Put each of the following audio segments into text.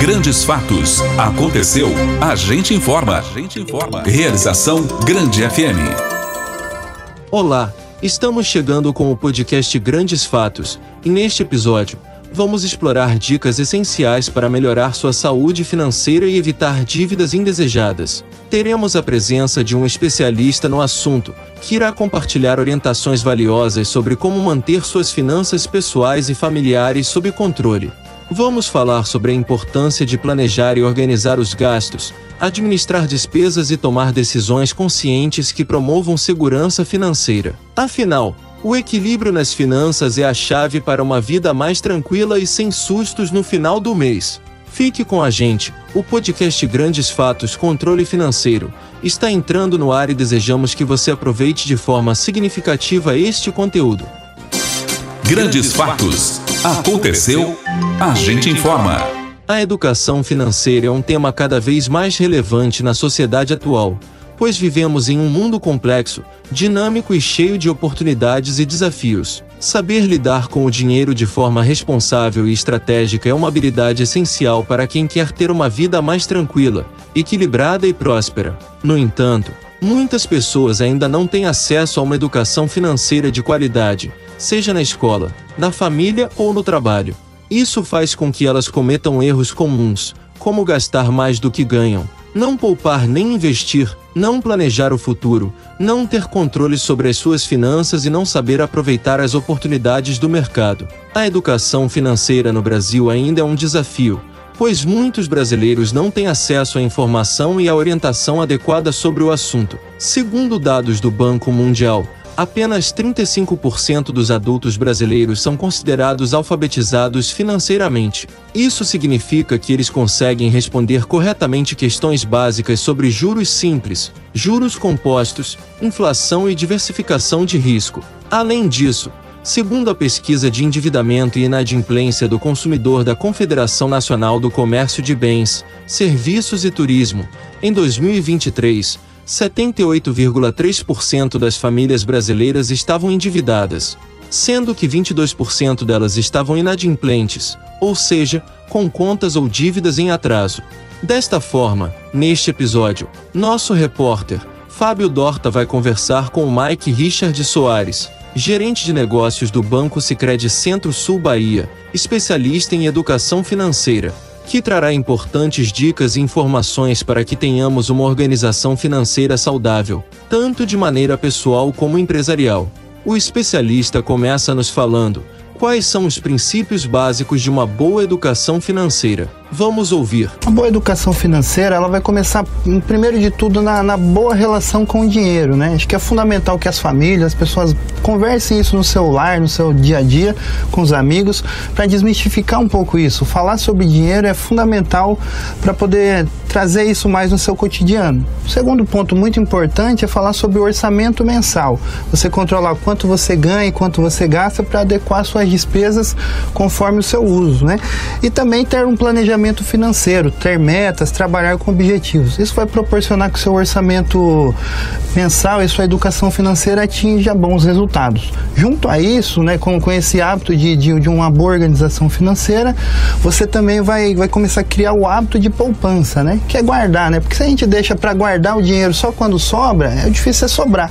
Grandes fatos. Aconteceu. A gente informa. Realização Grande FM. Olá, estamos chegando com o podcast Grandes Fatos, e neste episódio, vamos explorar dicas essenciais para melhorar sua saúde financeira e evitar dívidas indesejadas. Teremos a presença de um especialista no assunto, que irá compartilhar orientações valiosas sobre como manter suas finanças pessoais e familiares sob controle. Vamos falar sobre a importância de planejar e organizar os gastos, administrar despesas e tomar decisões conscientes que promovam segurança financeira. Afinal, o equilíbrio nas finanças é a chave para uma vida mais tranquila e sem sustos no final do mês. Fique com a gente, o podcast Grandes Fatos Controle Financeiro está entrando no ar e desejamos que você aproveite de forma significativa este conteúdo. Grandes fatos. Aconteceu. A gente informa. A educação financeira é um tema cada vez mais relevante na sociedade atual, pois vivemos em um mundo complexo, dinâmico e cheio de oportunidades e desafios. Saber lidar com o dinheiro de forma responsável e estratégica é uma habilidade essencial para quem quer ter uma vida mais tranquila, equilibrada e próspera. No entanto, muitas pessoas ainda não têm acesso a uma educação financeira de qualidade, seja na escola, na família ou no trabalho. Isso faz com que elas cometam erros comuns, como gastar mais do que ganham, não poupar nem investir, não planejar o futuro, não ter controle sobre as suas finanças e não saber aproveitar as oportunidades do mercado. A educação financeira no Brasil ainda é um desafio, pois muitos brasileiros não têm acesso à informação e à orientação adequada sobre o assunto. Segundo dados do Banco Mundial, apenas 35% dos adultos brasileiros são considerados alfabetizados financeiramente. Isso significa que eles conseguem responder corretamente questões básicas sobre juros simples, juros compostos, inflação e diversificação de risco. Além disso, segundo a pesquisa de endividamento e inadimplência do consumidor da Confederação Nacional do Comércio de Bens, Serviços e Turismo, em 2023, 78,3% das famílias brasileiras estavam endividadas, sendo que 22% delas estavam inadimplentes, ou seja, com contas ou dívidas em atraso. Desta forma, neste episódio, nosso repórter, Fábio Dorta, vai conversar com o Mike Richard Soares, gerente de negócios do Banco Sicredi Centro-Sul Bahia, especialista em educação financeira, que trará importantes dicas e informações para que tenhamos uma organização financeira saudável, tanto de maneira pessoal como empresarial. O especialista começa nos falando quais são os princípios básicos de uma boa educação financeira. Vamos ouvir. A boa educação financeira, ela vai começar, primeiro de tudo, na boa relação com o dinheiro, né? Acho que é fundamental que as famílias, as pessoas conversem isso no seu lar, no seu dia a dia, com os amigos, para desmistificar um pouco isso. Falar sobre dinheiro é fundamental para poder trazer isso mais no seu cotidiano. O segundo ponto muito importante é falar sobre o orçamento mensal. Você controlar quanto você ganha e quanto você gasta para adequar suas despesas conforme o seu uso, né? E também ter um planejamento financeiro, ter metas, trabalhar com objetivos. Isso vai proporcionar que o seu orçamento mensal e sua educação financeira atinja bons resultados. Junto a isso, né, com esse hábito de uma boa organização financeira, você também vai começar a criar o hábito de poupança, né? Que é guardar, né? Porque se a gente deixa para guardar o dinheiro só quando sobra, é difícil sobrar.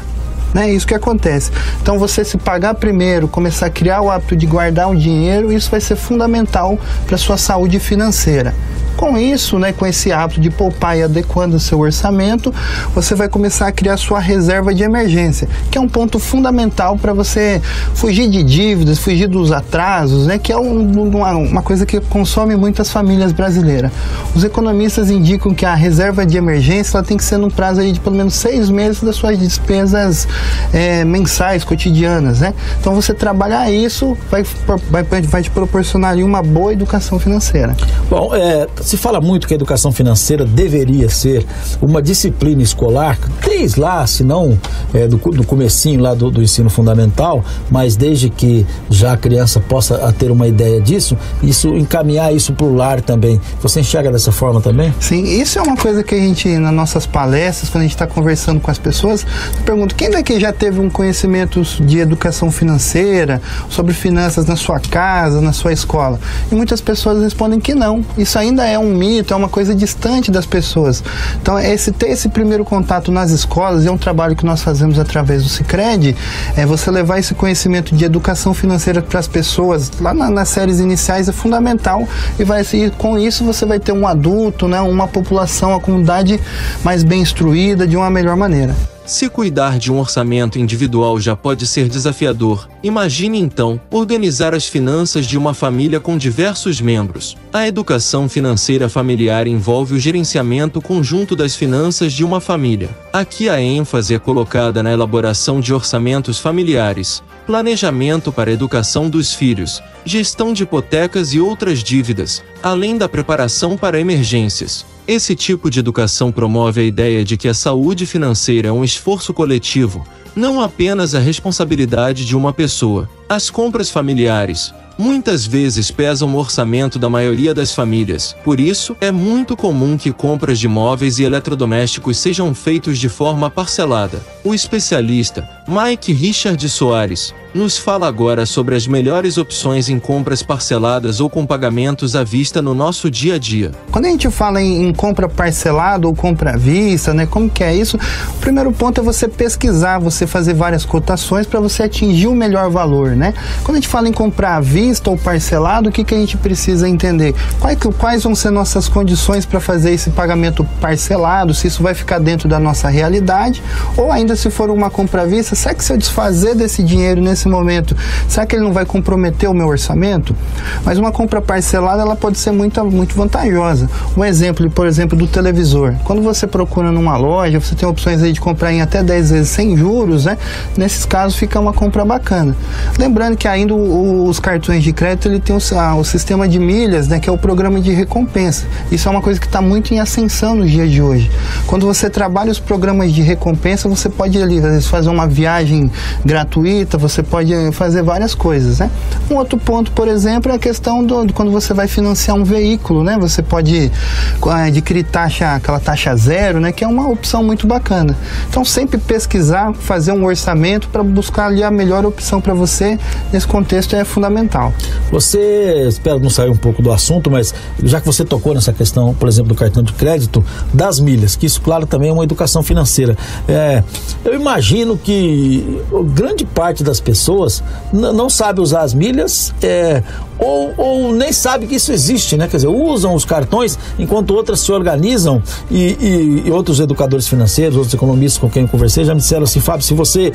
É isso que acontece. Então você se pagar primeiro, começar a criar o hábito de guardar o dinheiro, isso vai ser fundamental para a sua saúde financeira. Com isso, né, com esse hábito de poupar e adequando o seu orçamento, você vai começar a criar sua reserva de emergência, que é um ponto fundamental para você fugir de dívidas, fugir dos atrasos, né, que é uma coisa que consome muitas famílias brasileiras. Os economistas indicam que a reserva de emergência ela tem que ser num prazo aí de pelo menos 6 meses das suas despesas mensais, cotidianas, né? Então você trabalhar isso vai te proporcionar ali uma boa educação financeira. Bom, se fala muito que a educação financeira deveria ser uma disciplina escolar, desde lá, se não do comecinho lá do ensino fundamental, mas desde que já a criança possa ter uma ideia disso, encaminhar isso para o lar também. Você enxerga dessa forma também? Sim, isso é uma coisa que a gente, nas nossas palestras, quando a gente está conversando com as pessoas, pergunta, quem daqui já teve um conhecimento de educação financeira, sobre finanças na sua casa, na sua escola? E muitas pessoas respondem que não. Isso ainda é um mito, é uma coisa distante das pessoas. Então, ter esse primeiro contato nas escolas, é um trabalho que nós fazemos através do Sicredi, é você levar esse conhecimento de educação financeira para as pessoas, lá nas séries iniciais, é fundamental, e com isso você vai ter um adulto, né, uma população, a comunidade mais bem instruída, de uma melhor maneira. Se cuidar de um orçamento individual já pode ser desafiador, imagine então organizar as finanças de uma família com diversos membros. A educação financeira familiar envolve o gerenciamento conjunto das finanças de uma família. Aqui a ênfase é colocada na elaboração de orçamentos familiares, planejamento para a educação dos filhos, gestão de hipotecas e outras dívidas, além da preparação para emergências. Esse tipo de educação promove a ideia de que a saúde financeira é um esforço coletivo, não apenas a responsabilidade de uma pessoa. As compras familiares muitas vezes pesam o orçamento da maioria das famílias. Por isso, é muito comum que compras de móveis e eletrodomésticos sejam feitos de forma parcelada. O especialista, Mike Richard Soares, nos fala agora sobre as melhores opções em compras parceladas ou com pagamentos à vista no nosso dia a dia. Quando a gente fala em compra parcelada ou compra à vista, né, como que é isso? O primeiro ponto é você pesquisar, você fazer várias cotações para você atingir o melhor valor, né? Quando a gente fala em comprar à vista ou parcelado, o que a gente precisa entender? Quais vão ser nossas condições para fazer esse pagamento parcelado, se isso vai ficar dentro da nossa realidade, ou ainda se for uma compra à vista, será que se eu desfazer desse dinheiro nesse momento, será que ele não vai comprometer o meu orçamento? Mas uma compra parcelada, ela pode ser muito vantajosa. Um exemplo, por exemplo, do televisor. Quando você procura numa loja, você tem opções aí de comprar em até 10 vezes sem juros, né? Nesses casos fica uma compra bacana. Lembrando que ainda os cartões de crédito, ele tem o sistema de milhas, né, que é o programa de recompensa. Isso é uma coisa que está muito em ascensão nos dias de hoje. Quando você trabalha os programas de recompensa, você pode ali, às vezes, fazer uma viagem gratuita, você pode fazer várias coisas, né? Um outro ponto, por exemplo, é a questão quando você vai financiar um veículo, né? Você pode adquirir aquela taxa zero, né? Que é uma opção muito bacana. Então, sempre pesquisar, fazer um orçamento para buscar ali a melhor opção para você, nesse contexto é fundamental. Você, espero não sair um pouco do assunto, mas já que você tocou nessa questão, por exemplo, do cartão de crédito, das milhas, que isso, claro, também é uma educação financeira. Eu imagino que grande parte das pessoas não sabe usar as milhas, ou nem sabe que isso existe, né? Quer dizer, usam os cartões, enquanto outras se organizam, e outros educadores financeiros, outros economistas com quem eu conversei já me disseram assim: Fábio, se você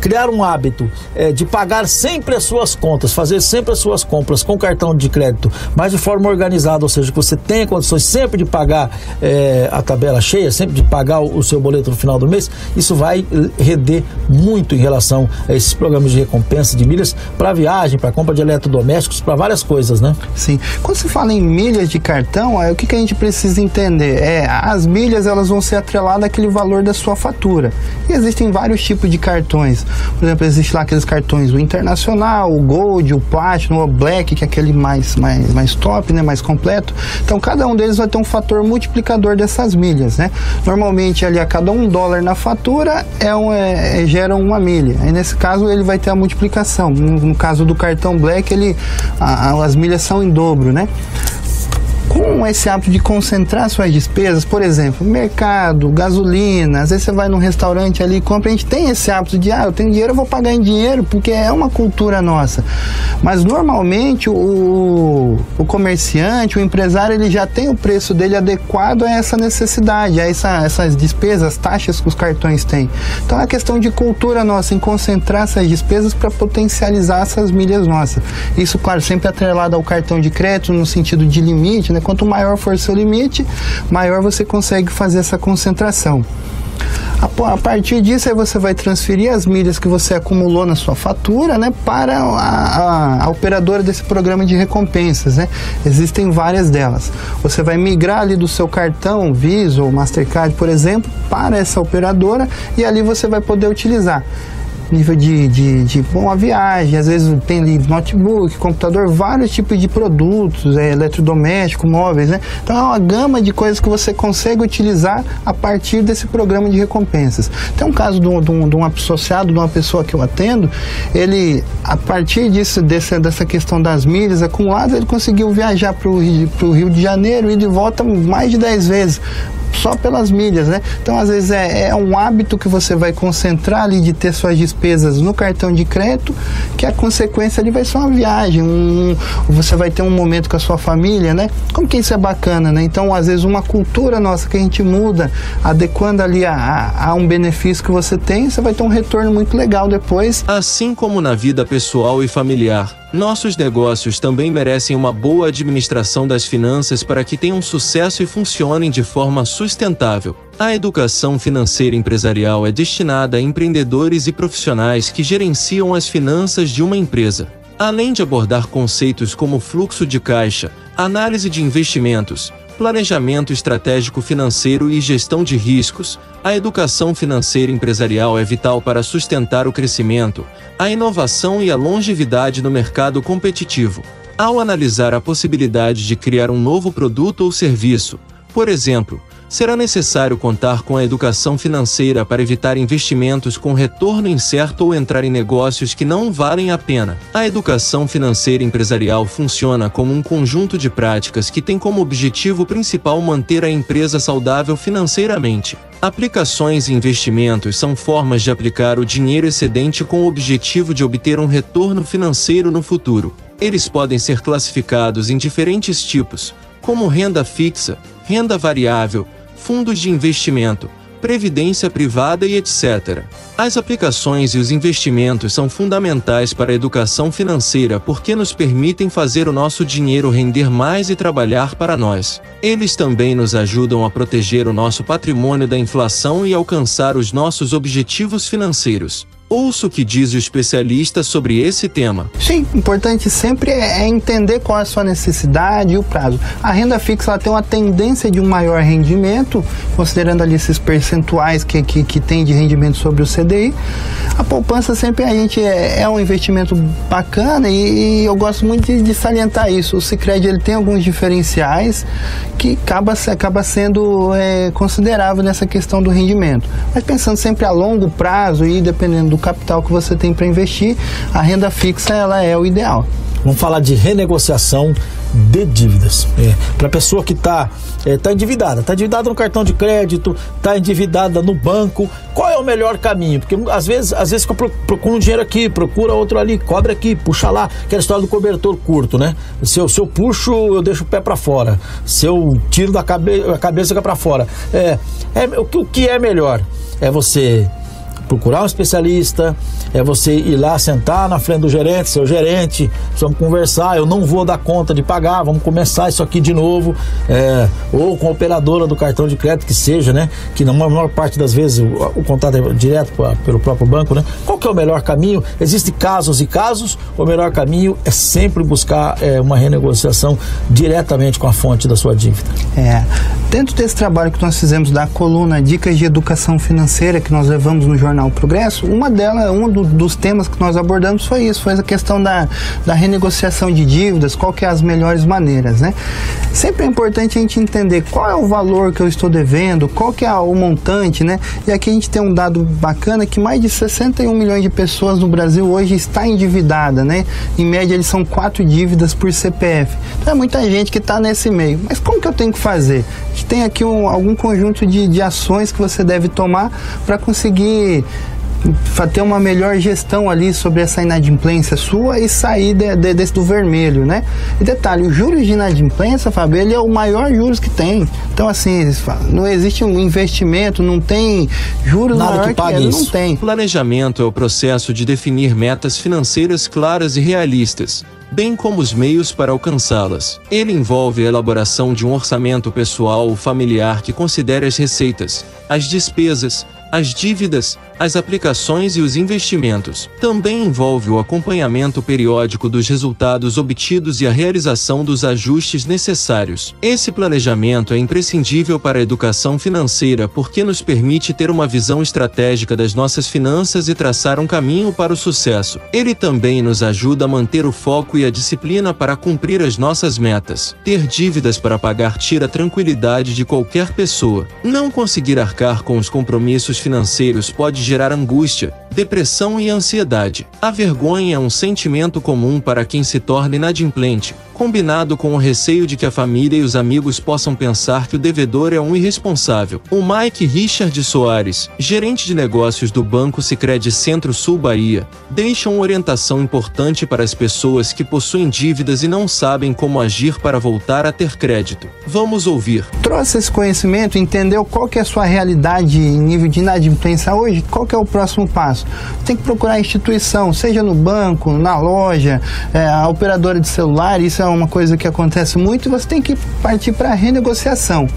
criar um hábito de pagar sempre as suas contas, fazer sempre as suas compras com cartão de crédito, mas de forma organizada, ou seja, que você tenha condições sempre de pagar a tabela cheia, sempre de pagar o seu boleto no final do mês, isso vai render muito em relação a esses programas de recompensa de milhas para viagem, para compra de eletrodomésticos, para várias coisas, né? Sim. Quando se fala em milhas de cartão, o que a gente precisa entender? As milhas, elas vão ser atreladas àquele valor da sua fatura. E existem vários tipos de cartões. Por exemplo, existe lá aqueles cartões, o Internacional, o Gold, o Platinum, o Black, que é aquele mais top, né? Mais completo. Então, cada um deles vai ter um fator multiplicador dessas milhas, né? Normalmente, ali a cada $1 na fatura gera uma milha. Aí, nesse caso, ele vai ter a multiplicação. No caso do cartão Black, as milhas são em dobro, né? Com esse hábito de concentrar suas despesas, por exemplo, mercado, gasolina, às vezes você vai num restaurante ali e compra, a gente tem esse hábito de, eu tenho dinheiro, eu vou pagar em dinheiro, porque é uma cultura nossa. Mas normalmente o comerciante, o empresário, ele já tem o preço dele adequado a essa necessidade, a essas despesas, as taxas que os cartões têm. Então é uma questão de cultura nossa, em concentrar essas despesas para potencializar essas milhas nossas. Isso, claro, sempre atrelado ao cartão de crédito, no sentido de limite, né? Quanto maior for seu limite, maior você consegue fazer essa concentração. A partir disso, aí você vai transferir as milhas que você acumulou na sua fatura, né, para a operadora desse programa de recompensas, né? Existem várias delas. Você vai migrar ali do seu cartão Visa ou Mastercard, por exemplo, para essa operadora, e ali você vai poder utilizar. nível de uma viagem, às vezes tem ali notebook, computador, vários tipos de produtos, eletrodoméstico, móveis, né? Então é uma gama de coisas que você consegue utilizar a partir desse programa de recompensas. Tem um caso de um associado, de uma pessoa que eu atendo, ele, a partir dessa questão das milhas acumuladas, ele conseguiu viajar para o Rio de Janeiro e de volta mais de 10 vezes, só pelas milhas, né? Então, às vezes, é um hábito que você vai concentrar ali de ter suas despesas no cartão de crédito, que a consequência ali vai ser uma viagem, você vai ter um momento com a sua família, né? Como que isso é bacana, né? Então, às vezes, uma cultura nossa que a gente muda, adequando ali a um benefício que você tem, você vai ter um retorno muito legal depois. Assim como na vida pessoal e familiar, nossos negócios também merecem uma boa administração das finanças para que tenham sucesso e funcionem de forma sustentável. A educação financeira empresarial é destinada a empreendedores e profissionais que gerenciam as finanças de uma empresa. Além de abordar conceitos como fluxo de caixa, análise de investimentos, planejamento estratégico financeiro e gestão de riscos, a educação financeira empresarial é vital para sustentar o crescimento, a inovação e a longevidade no mercado competitivo. Ao analisar a possibilidade de criar um novo produto ou serviço, por exemplo, será necessário contar com a educação financeira para evitar investimentos com retorno incerto ou entrar em negócios que não valem a pena. A educação financeira empresarial funciona como um conjunto de práticas que tem como objetivo principal manter a empresa saudável financeiramente. Aplicações e investimentos são formas de aplicar o dinheiro excedente com o objetivo de obter um retorno financeiro no futuro. Eles podem ser classificados em diferentes tipos, como renda fixa, renda variável, fundos de investimento, previdência privada e etc. As aplicações e os investimentos são fundamentais para a educação financeira porque nos permitem fazer o nosso dinheiro render mais e trabalhar para nós. Eles também nos ajudam a proteger o nosso patrimônio da inflação e alcançar os nossos objetivos financeiros. Ouça o que diz o especialista sobre esse tema. Sim, importante sempre é entender qual é a sua necessidade e o prazo. A renda fixa ela tem uma tendência de um maior rendimento, considerando ali esses percentuais que tem de rendimento sobre o CDI. A poupança sempre é um investimento bacana e eu gosto muito de salientar isso. O Sicredi ele tem alguns diferenciais que acaba sendo considerável nessa questão do rendimento. Mas pensando sempre a longo prazo e dependendo do capital que você tem para investir, a renda fixa ela é o ideal. Vamos falar de renegociação de dívidas. Para a pessoa que está endividada, no cartão de crédito, está endividada no banco, qual é o melhor caminho? Porque às vezes procura um dinheiro aqui, procura outro ali, cobra aqui, puxa lá, aquela história do cobertor curto, né? Se eu puxo, eu deixo o pé para fora. Se eu tiro a cabeça fica para fora. O que é melhor? É você procurar um especialista, é você ir lá sentar na frente do gerente, seu gerente, vamos conversar, eu não vou dar conta de pagar, vamos começar isso aqui de novo, ou com a operadora do cartão de crédito que seja, né, que na maior parte das vezes o contato é direto pelo próprio banco, né. Qual que é o melhor caminho? Existem casos e casos, o melhor caminho é sempre buscar uma renegociação diretamente com a fonte da sua dívida. Dentro desse trabalho que nós fizemos da coluna Dicas de Educação Financeira, que nós levamos no Jornal Progresso, um dos temas que nós abordamos foi a questão da renegociação de dívidas, qual que é as melhores maneiras, né? Sempre é importante a gente entender qual é o valor que eu estou devendo, qual que é o montante, né? E aqui a gente tem um dado bacana que mais de 61 milhões de pessoas no Brasil hoje está endividada, né? Em média, eles são 4 dívidas por CPF. Então é muita gente que está nesse meio. Mas como que eu tenho que fazer? A gente tem aqui algum conjunto de ações que você deve tomar para conseguir ter uma melhor gestão ali sobre essa inadimplência sua e sair do vermelho, né? E detalhe, o juros de inadimplência, Fábio, ele é o maior juros que tem. Então, assim, não existe um investimento, não tem juros nada maior que pague ele, isso. não tem. Planejamento é o processo de definir metas financeiras claras e realistas, bem como os meios para alcançá-las. Ele envolve a elaboração de um orçamento pessoal ou familiar que considere as receitas, as despesas, as dívidas, as aplicações e os investimentos. Também envolve o acompanhamento periódico dos resultados obtidos e a realização dos ajustes necessários. Esse planejamento é imprescindível para a educação financeira porque nos permite ter uma visão estratégica das nossas finanças e traçar um caminho para o sucesso. Ele também nos ajuda a manter o foco e a disciplina para cumprir as nossas metas. Ter dívidas para pagar tira a tranquilidade de qualquer pessoa. Não conseguir arcar com os compromissos financeiros pode gerar angústia, depressão e ansiedade. A vergonha é um sentimento comum para quem se torna inadimplente, combinado com o receio de que a família e os amigos possam pensar que o devedor é um irresponsável. O Mike Richard Soares, gerente de negócios do Banco Sicredi Centro-Sul Bahia, deixa uma orientação importante para as pessoas que possuem dívidas e não sabem como agir para voltar a ter crédito. Vamos ouvir. Trouxe esse conhecimento, entendeu qual que é a sua realidade em nível de inadimplência hoje? Qual que é o próximo passo? Tem que procurar a instituição, seja no banco, na loja, a operadora de celular. Isso é uma coisa que acontece muito e você tem que partir para a renegociação.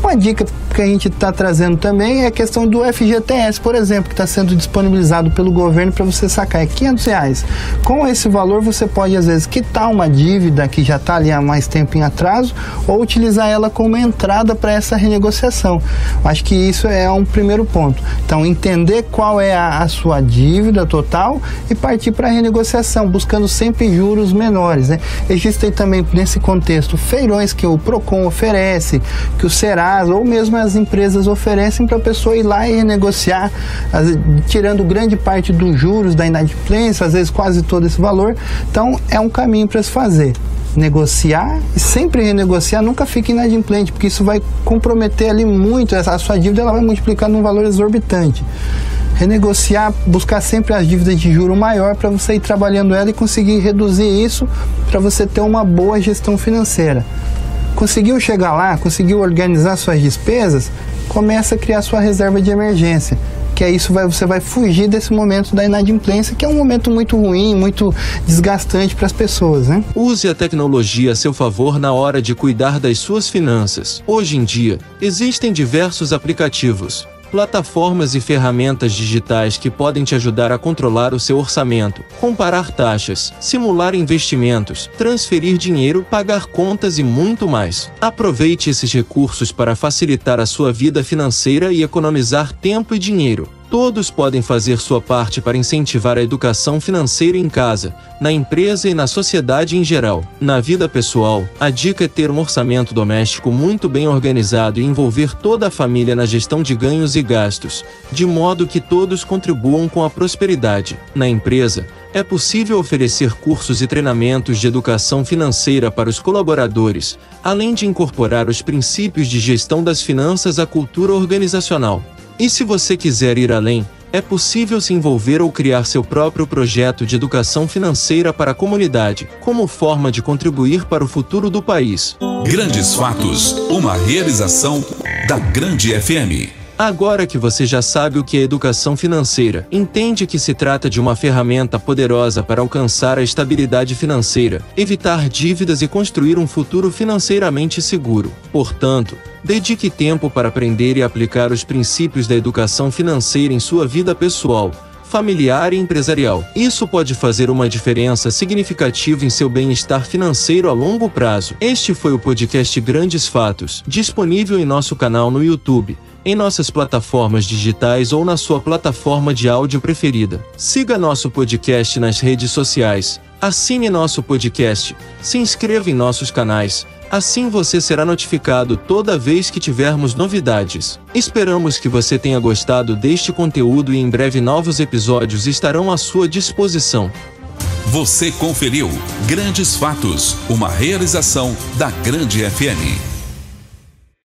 Uma dica que a gente está trazendo também é a questão do FGTS, por exemplo, que está sendo disponibilizado pelo governo para você sacar. É R$500. Com esse valor você pode, às vezes, quitar uma dívida que já está ali há mais tempo em atraso ou utilizar ela como entrada para essa renegociação. Acho que isso é um primeiro ponto. Então, entender qual é a sua dívida total e partir para a renegociação, buscando sempre juros menores, né? Existem também, nesse contexto, feirões que o Procon oferece, que o Serasa ou mesmo as empresas oferecem para a pessoa ir lá e renegociar, tirando grande parte dos juros da inadimplência, às vezes quase todo esse valor. Então, é um caminho para se fazer. Negociar e sempre renegociar, nunca fique inadimplente, porque isso vai comprometer ali muito, a sua dívida ela vai multiplicar num valor exorbitante. Renegociar, buscar sempre as dívidas de juro maior para você ir trabalhando ela e conseguir reduzir isso para você ter uma boa gestão financeira. Conseguiu chegar lá, conseguiu organizar suas despesas, começa a criar sua reserva de emergência. Que é isso, você vai fugir desse momento da inadimplência, que é um momento muito ruim, muito desgastante para as pessoas, né? Use a tecnologia a seu favor na hora de cuidar das suas finanças. Hoje em dia, existem diversos aplicativos, plataformas e ferramentas digitais que podem te ajudar a controlar o seu orçamento, comparar taxas, simular investimentos, transferir dinheiro, pagar contas e muito mais. Aproveite esses recursos para facilitar a sua vida financeira e economizar tempo e dinheiro. Todos podem fazer sua parte para incentivar a educação financeira em casa, na empresa e na sociedade em geral. Na vida pessoal, a dica é ter um orçamento doméstico muito bem organizado e envolver toda a família na gestão de ganhos e gastos, de modo que todos contribuam com a prosperidade. Na empresa, é possível oferecer cursos e treinamentos de educação financeira para os colaboradores, além de incorporar os princípios de gestão das finanças à cultura organizacional. E se você quiser ir além, é possível se envolver ou criar seu próprio projeto de educação financeira para a comunidade, como forma de contribuir para o futuro do país. Grandes Fatos, uma realização da Grande FM. Agora que você já sabe o que é educação financeira, entende que se trata de uma ferramenta poderosa para alcançar a estabilidade financeira, evitar dívidas e construir um futuro financeiramente seguro. Portanto, dedique tempo para aprender e aplicar os princípios da educação financeira em sua vida pessoal, familiar e empresarial. Isso pode fazer uma diferença significativa em seu bem-estar financeiro a longo prazo. Este foi o podcast Grandes Fatos, disponível em nosso canal no YouTube, em nossas plataformas digitais ou na sua plataforma de áudio preferida. Siga nosso podcast nas redes sociais, assine nosso podcast, se inscreva em nossos canais, assim você será notificado toda vez que tivermos novidades. Esperamos que você tenha gostado deste conteúdo e em breve novos episódios estarão à sua disposição. Você conferiu Grandes Fatos, uma realização da Grande FM.